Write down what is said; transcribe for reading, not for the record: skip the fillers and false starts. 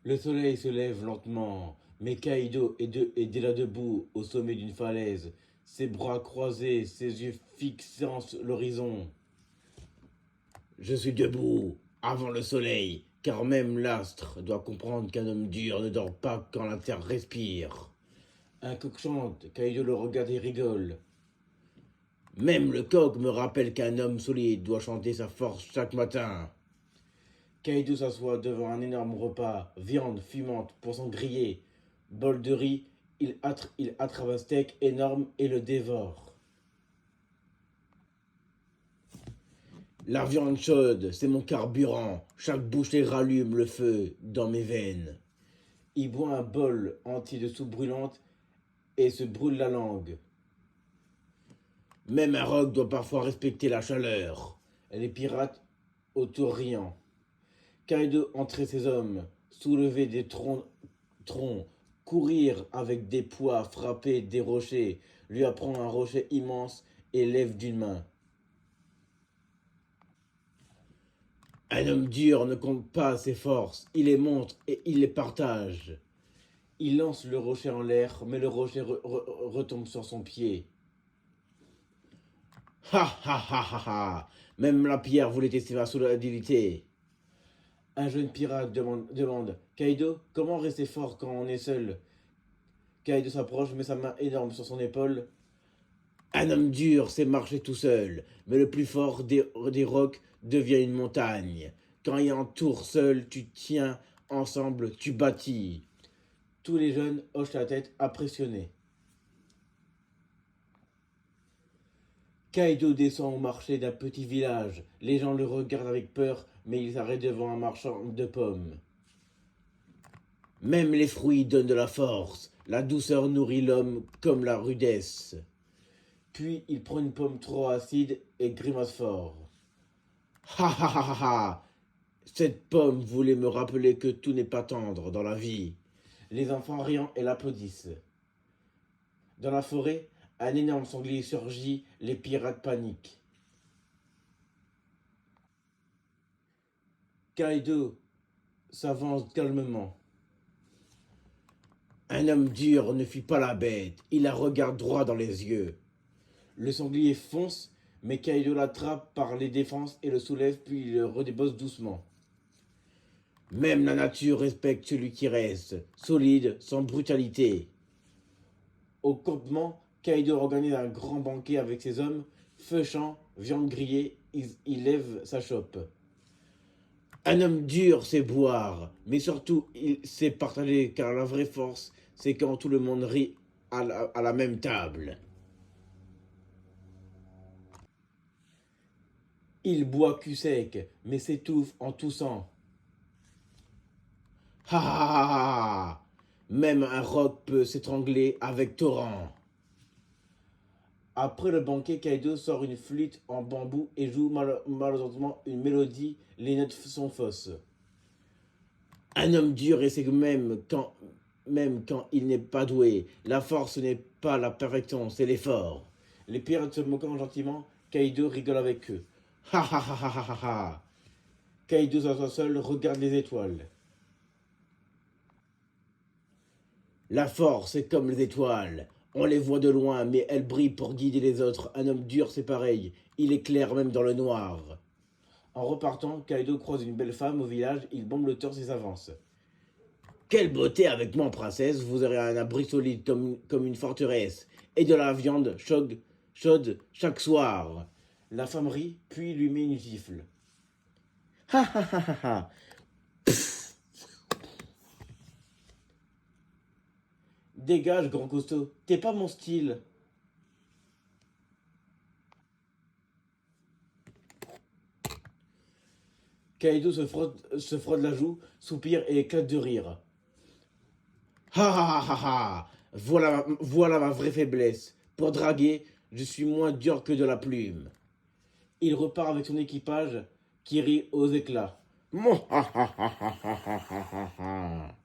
Le soleil se lève lentement, mais Kaido est déjà debout au sommet d'une falaise, ses bras croisés, ses yeux fixant l'horizon. Je suis debout, avant le soleil, car même l'astre doit comprendre qu'un homme dur ne dort pas quand la terre respire. Un coq chante, Kaido le regarde et rigole. Même le coq me rappelle qu'un homme solide doit chanter sa force chaque matin. Kaido s'assoit devant un énorme repas, viande fumante, poisson grillé, bol de riz, il attrape un steak énorme et le dévore. La viande chaude, c'est mon carburant, chaque bouchée rallume le feu dans mes veines. Il boit un bol entier de soupe brûlante et se brûle la langue. Même un roc doit parfois respecter la chaleur. Les pirates autour riant. Kaido entrait ses hommes, soulever des troncs, courir avec des poids, frapper des rochers, lui apprendre un rocher immense et lève d'une main. Un homme dur ne compte pas ses forces, il les montre et il les partage. Il lance le rocher en l'air, mais le rocher retombe sur son pied. Ha ha ha ha ha! Même la pierre voulait tester ma solidité. Un jeune pirate demande Kaido, comment rester fort quand on est seul? Kaido s'approche, met sa main énorme sur son épaule. Un homme dur sait marcher tout seul, mais le plus fort des rocs devient une montagne. Quand il entoure seul, tu tiens, ensemble, tu bâtis. Tous les jeunes hochent la tête impressionnés. Kaido descend au marché d'un petit village. Les gens le regardent avec peur, mais il s'arrête devant un marchand de pommes. Même les fruits donnent de la force. La douceur nourrit l'homme comme la rudesse. Puis il prend une pomme trop acide et grimace fort. Ha ha ha ha ha! Cette pomme voulait me rappeler que tout n'est pas tendre dans la vie. Les enfants riant et l'applaudissent. Dans la forêt, un énorme sanglier surgit, les pirates paniquent. Kaido s'avance calmement. Un homme dur ne fuit pas la bête, il la regarde droit dans les yeux. Le sanglier fonce, mais Kaido l'attrape par les défenses et le soulève puis il le redébosse doucement. Même la nature respecte celui qui reste, solide, sans brutalité. Au campement, Kaido organise un grand banquet avec ses hommes, feu champ, viande grillée, il lève sa chope. Un homme dur sait boire, mais surtout il sait partager, car la vraie force, c'est quand tout le monde rit à la même table. Il boit cul sec, mais s'étouffe en toussant. Ha ha ha ha! Même un roc peut s'étrangler avec torrent. Après le banquet, Kaido sort une flûte en bambou et joue malheureusement une mélodie, les notes sont fausses. Un homme dur essaie même quand il n'est pas doué. La force n'est pas la perfection, c'est l'effort. Les pirates se moquant gentiment, Kaido rigole avec eux. Ha ha ha ha ha ha! Kaido s'assoit seul, regarde les étoiles. La force est comme les étoiles. On les voit de loin, mais elles brillent pour guider les autres. Un homme dur, c'est pareil. Il éclaire même dans le noir. En repartant, Kaido croise une belle femme au village. Il bombe le torse et s'avance. Quelle beauté avec moi, princesse. Vous aurez un abri solide comme une forteresse. Et de la viande chaude chaque soir. La femme rit, puis lui met une gifle. Ha ha ha ha ha! Dégage, grand costaud, t'es pas mon style. Kaido se frotte la joue, soupire et éclate de rire. Ha ha ha ha! Voilà ma vraie faiblesse. Pour draguer, je suis moins dur que de la plume. Il repart avec son équipage qui rit aux éclats. Mon ha ha ha ha ha ha ha.